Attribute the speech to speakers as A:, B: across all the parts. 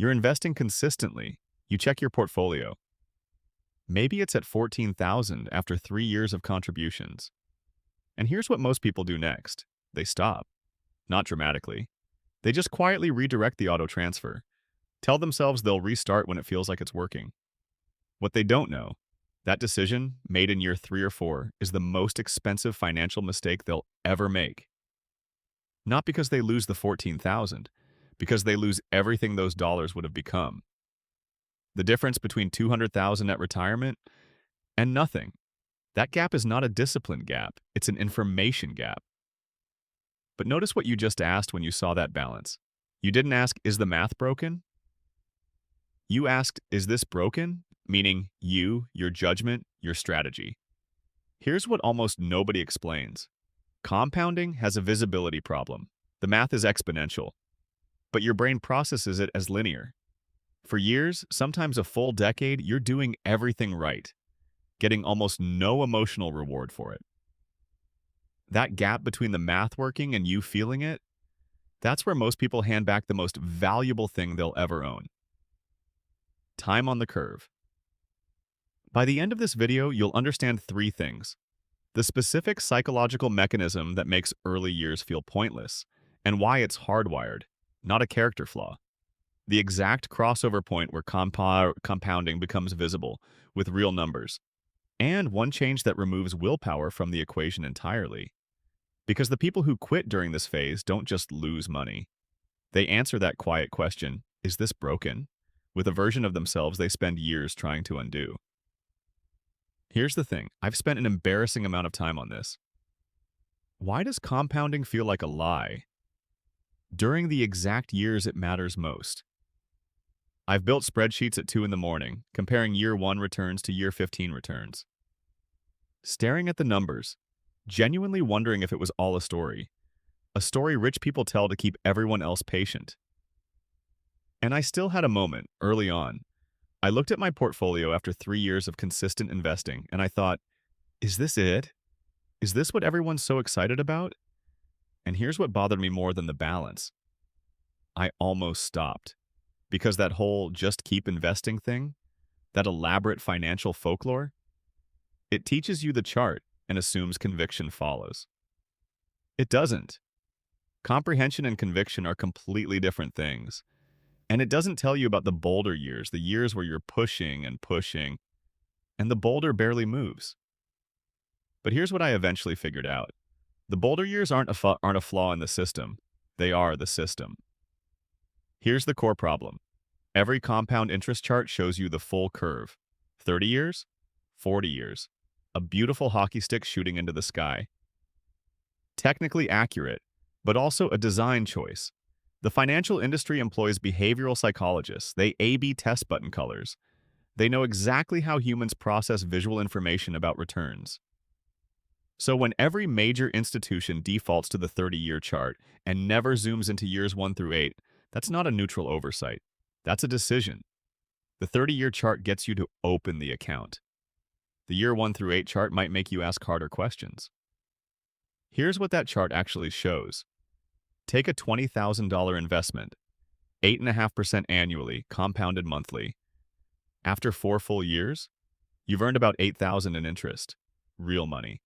A: You're investing consistently. You check your portfolio. Maybe it's at 14,000 after 3 years of contributions. And here's what most people do next. They stop. Not dramatically. They just quietly redirect the auto transfer. Tell themselves they'll restart when it feels like it's working. What they don't know, that decision, made in year 3 or 4, is the most expensive financial mistake they'll ever make. Not because they lose the 14,000, because they lose everything those dollars would have become. The difference between 200,000 at retirement and nothing. That gap is not a discipline gap, it's an information gap. But notice what you just asked when you saw that balance. You didn't ask, is the math broken? You asked, is this broken? Meaning you, your judgment, your strategy. Here's what almost nobody explains. Compounding has a visibility problem. The math is exponential, but your brain processes it as linear. For years, sometimes a full decade, you're doing everything right, getting almost no emotional reward for it. That gap between the math working and you feeling it, that's where most people hand back the most valuable thing they'll ever own. Time on the curve. By the end of this video, you'll understand 3 things. The specific psychological mechanism that makes early years feel pointless, and why it's hardwired, not a character flaw. The exact crossover point where compounding becomes visible with real numbers, and one change that removes willpower from the equation entirely. Because the people who quit during this phase don't just lose money. They answer that quiet question, is this broken? With a version of themselves they spend years trying to undo. Here's the thing, I've spent an embarrassing amount of time on this. Why does compounding feel like a lie? During the exact years it matters most. I've built spreadsheets at 2 in the morning, comparing year 1 returns to year 15 returns. Staring at the numbers, genuinely wondering if it was all a story rich people tell to keep everyone else patient. And I still had a moment, early on. I looked at my portfolio after 3 years of consistent investing, and I thought, is this it? Is this what everyone's so excited about? And here's what bothered me more than the balance. I almost stopped. Because that whole just keep investing thing, that elaborate financial folklore, it teaches you the chart and assumes conviction follows. It doesn't. Comprehension and conviction are completely different things. And it doesn't tell you about the boulder years, the years where you're pushing and pushing, and the boulder barely moves. But here's what I eventually figured out. The boulder years aren't a flaw in the system. They are the system. Here's the core problem. Every compound interest chart shows you the full curve. 30 years, 40 years. A beautiful hockey stick shooting into the sky. Technically accurate, but also a design choice. The financial industry employs behavioral psychologists. They A/B test button colors. They know exactly how humans process visual information about returns. So when every major institution defaults to the 30-year chart and never zooms into years 1 through 8, that's not a neutral oversight. That's a decision. The 30-year chart gets you to open the account. The year 1 through 8 chart might make you ask harder questions. Here's what that chart actually shows. Take a $20,000 investment, 8.5% annually, compounded monthly. After 4 full years, you've earned about $8,000 in interest, real money.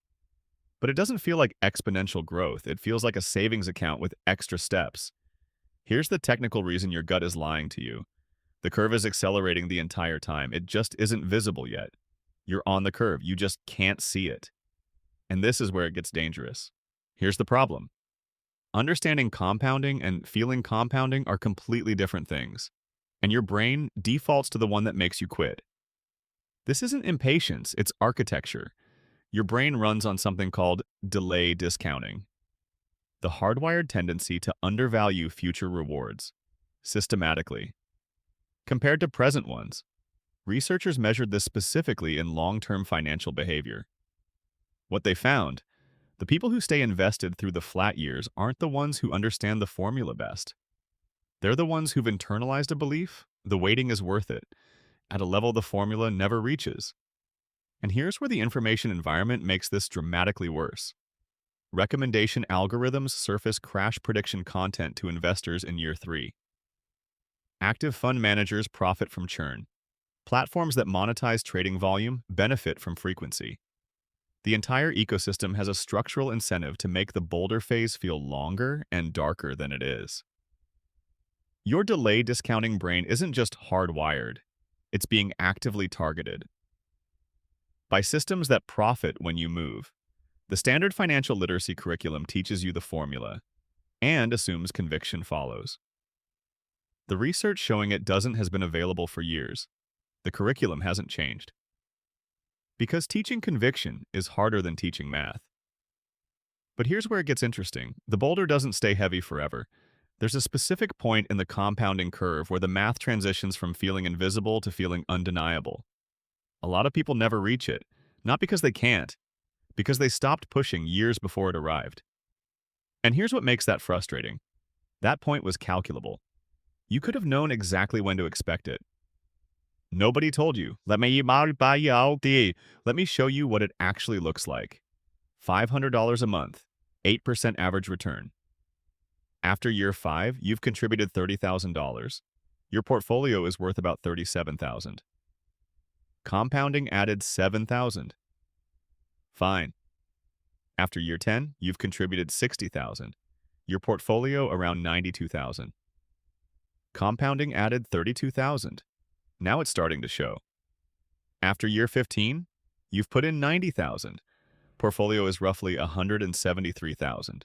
A: But it doesn't feel like exponential growth. It feels like a savings account with extra steps. Here's the technical reason your gut is lying to you. The curve is accelerating the entire time. It just isn't visible yet. You're on the curve. You just can't see it. And this is where it gets dangerous. Here's the problem. Understanding compounding and feeling compounding are completely different things. And your brain defaults to the one that makes you quit. This isn't impatience, it's architecture. Your brain runs on something called delay discounting. The hardwired tendency to undervalue future rewards, systematically, compared to present ones. Researchers measured this specifically in long-term financial behavior. What they found, the people who stay invested through the flat years aren't the ones who understand the formula best. They're the ones who've internalized a belief, the waiting is worth it, at a level the formula never reaches. And here's where the information environment makes this dramatically worse. Recommendation algorithms surface crash prediction content to investors in year 3. Active fund managers profit from churn. Platforms that monetize trading volume benefit from frequency. The entire ecosystem has a structural incentive to make the boulder phase feel longer and darker than it is. Your delay discounting brain isn't just hardwired, it's being actively targeted by systems that profit when you move. The standard financial literacy curriculum teaches you the formula and assumes conviction follows. The research showing it doesn't has been available for years. The curriculum hasn't changed. Because teaching conviction is harder than teaching math. But here's where it gets interesting. The boulder doesn't stay heavy forever. There's a specific point in the compounding curve where the math transitions from feeling invisible to feeling undeniable. A lot of people never reach it, not because they can't, because they stopped pushing years before it arrived. And here's what makes that frustrating. That point was calculable. You could have known exactly when to expect it. Nobody told you. Let me show you what it actually looks like. $500 a month, 8% average return. After year 5, you've contributed $30,000. Your portfolio is worth about $37,000. Compounding added $7,000. Fine. After year 10, you've contributed $60,000. Your portfolio around $92,000. Compounding added $32,000. Now it's starting to show. After year 15, you've put in $90,000. Portfolio is roughly $173,000.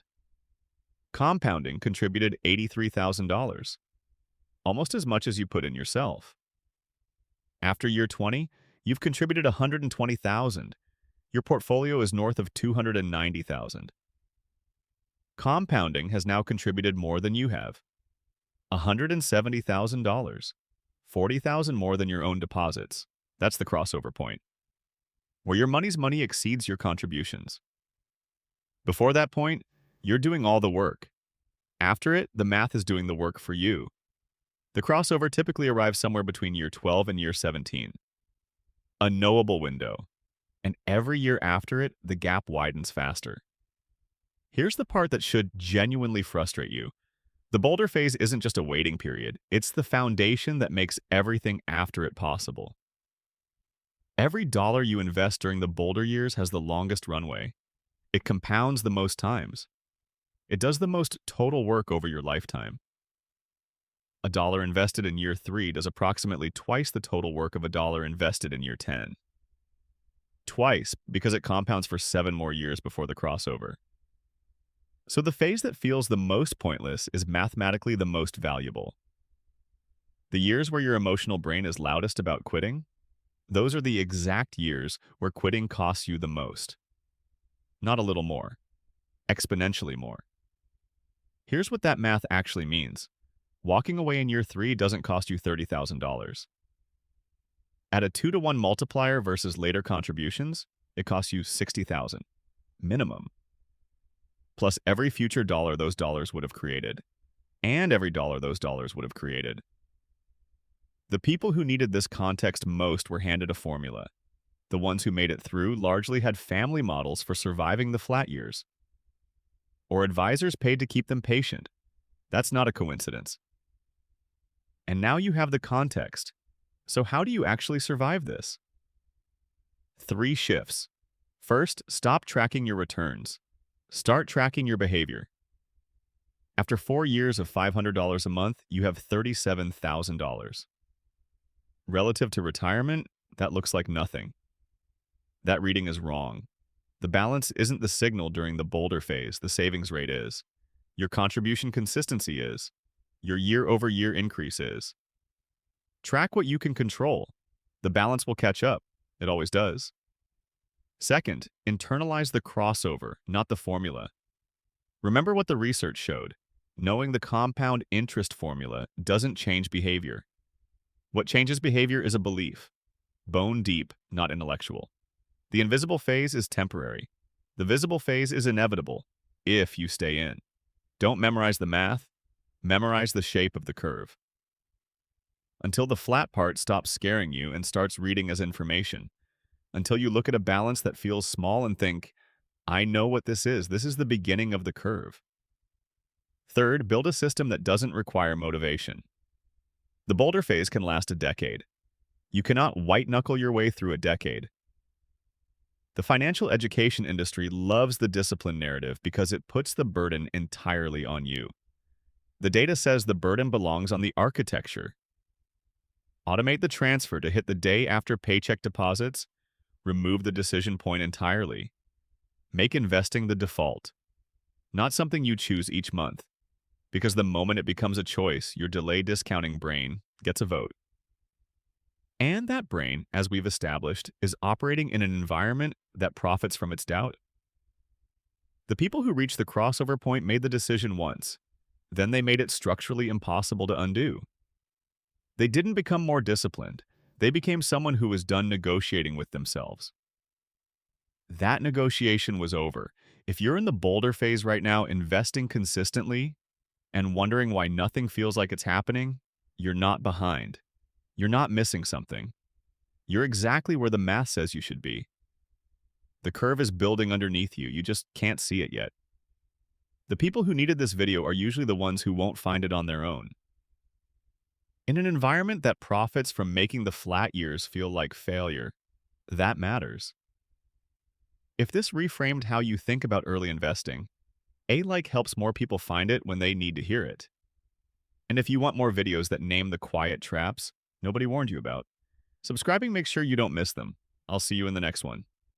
A: Compounding contributed $83,000, almost as much as you put in yourself. After year 20, you've contributed $120,000. Your portfolio is north of $290,000. Compounding has now contributed more than you have. $170,000. $40,000 more than your own deposits. That's the crossover point, where your money's money exceeds your contributions. Before that point, you're doing all the work. After it, the math is doing the work for you. The crossover typically arrives somewhere between year 12 and year 17. A knowable window. And every year after it, the gap widens faster. Here's the part that should genuinely frustrate you. The boulder phase isn't just a waiting period, it's the foundation that makes everything after it possible. Every dollar you invest during the boulder years has the longest runway. It compounds the most times. It does the most total work over your lifetime. A dollar invested in year 3 does approximately twice the total work of a dollar invested in year 10. Twice, because it compounds for 7 more years before the crossover. So the phase that feels the most pointless is mathematically the most valuable. The years where your emotional brain is loudest about quitting, those are the exact years where quitting costs you the most. Not a little more, exponentially more. Here's what that math actually means. Walking away in year 3 doesn't cost you $30,000. At a 2-to-1 multiplier versus later contributions, it costs you $60,000, minimum. Plus every future dollar those dollars would have created, and every dollar those dollars would have created. The people who needed this context most were handed a formula. The ones who made it through largely had family models for surviving the flat years, or advisors paid to keep them patient. That's not a coincidence. And now you have the context. So how do you actually survive this? 3 shifts. First, stop tracking your returns. Start tracking your behavior. After 4 years of $500 a month, you have $37,000. Relative to retirement, that looks like nothing. That reading is wrong. The balance isn't the signal during the boulder phase, the savings rate is. Your contribution consistency is. Your year-over-year increase is. Track what you can control. The balance will catch up. It always does. Second, internalize the crossover, not the formula. Remember what the research showed. Knowing the compound interest formula doesn't change behavior. What changes behavior is a belief. Bone deep, not intellectual. The invisible phase is temporary. The visible phase is inevitable, if you stay in. Don't memorize the math. Memorize the shape of the curve. Until the flat part stops scaring you and starts reading as information. Until you look at a balance that feels small and think, I know what this is. This is the beginning of the curve. Third, build a system that doesn't require motivation. The boulder phase can last a decade. You cannot white-knuckle your way through a decade. The financial education industry loves the discipline narrative because it puts the burden entirely on you. The data says the burden belongs on the architecture. Automate the transfer to hit the day after paycheck deposits. Remove the decision point entirely. Make investing the default, not something you choose each month, because the moment it becomes a choice, your delay discounting brain gets a vote. And that brain, as we've established, is operating in an environment that profits from its doubt. The people who reached the crossover point made the decision once. Then they made it structurally impossible to undo. They didn't become more disciplined. They became someone who was done negotiating with themselves. That negotiation was over. If you're in the boulder phase right now, investing consistently and wondering why nothing feels like it's happening, you're not behind. You're not missing something. You're exactly where the math says you should be. The curve is building underneath you. You just can't see it yet. The people who needed this video are usually the ones who won't find it on their own. In an environment that profits from making the flat years feel like failure, that matters. If this reframed how you think about early investing, A-like helps more people find it when they need to hear it. And if you want more videos that name the quiet traps nobody warned you about, subscribing makes sure you don't miss them. I'll see you in the next one.